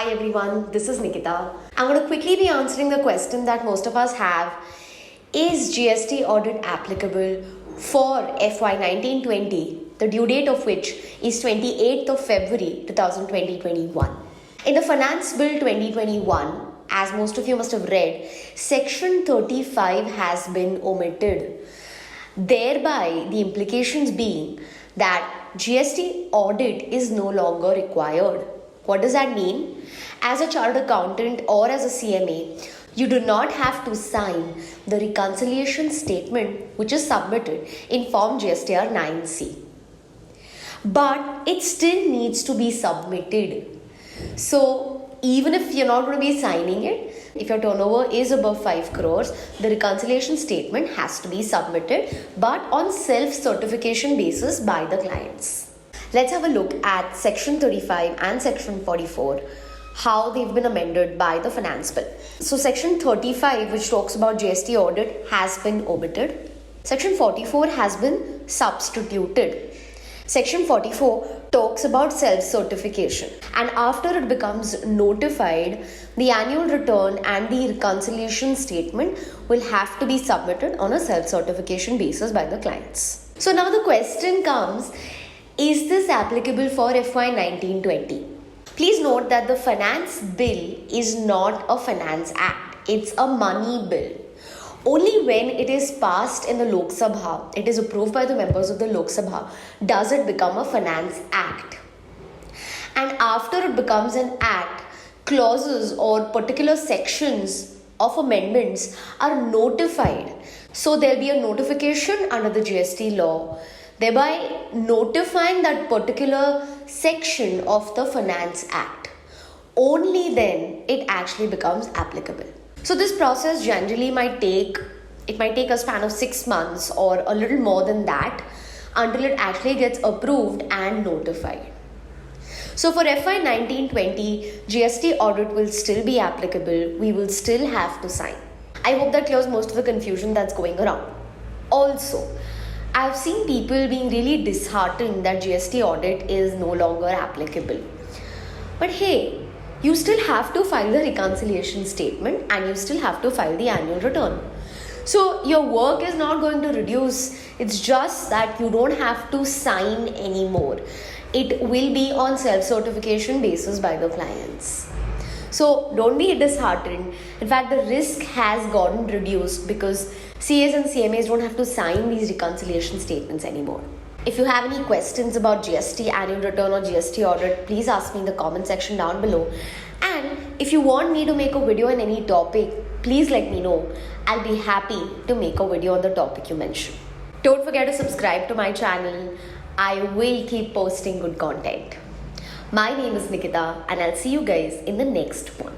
Hi everyone, this is Nikita. I'm going to quickly be answering the question that most of us have. Is GST audit applicable for FY 1920, the due date of which is 28th of February 2021? In the Finance Bill 2021, as most of you must have read, Section 35 has been omitted. Thereby, the implications being that GST audit is no longer required. What does that mean? As a chartered accountant or as a CMA, you do not have to sign the reconciliation statement which is submitted in Form GSTR 9C. But it still needs to be submitted. So even if you're not going to be signing it, if your turnover is above 5 crores, the reconciliation statement has to be submitted, but on self-certification basis by the clients. Let's have a look at Section 35 and Section 44, how they've been amended by the Finance Bill. So Section 35, which talks about GST audit, has been omitted. Section 44 has been substituted. Section 44 talks about self-certification, and after it becomes notified, the annual return and the reconciliation statement will have to be submitted on a self-certification basis by the clients. So now the question comes, is this applicable for FY 1920? Please note that the Finance Bill is not a Finance Act, it's a money bill. Only when it is passed in the Lok Sabha, it is approved by the members of the Lok Sabha, does it become a Finance Act. And after it becomes an act, clauses or particular sections of amendments are notified. So there'll be a notification under the GST law, thereby notifying that particular section of the Finance Act. Only then it actually becomes applicable. So this process generally might take a span of 6 months or a little more than that until it actually gets approved and notified. So for FY 1920, GST audit will still be applicable. We will still have to sign. I hope that clears most of the confusion that's going around. Also, I've seen people being really disheartened that GST audit is no longer applicable. But hey, you still have to file the reconciliation statement and you still have to file the annual return. So your work is not going to reduce. It's just that you don't have to sign anymore. It will be on self-certification basis by the clients. So don't be disheartened. In fact, the risk has gotten reduced because CAs and CMAs don't have to sign these reconciliation statements anymore. If you have any questions about GST annual return or GST audit, please ask me in the comment section down below. And if you want me to make a video on any topic, please let me know. I'll be happy to make a video on the topic you mentioned. Don't forget to subscribe to my channel. I will keep posting good content. My name is Nikita and I'll see you guys in the next one.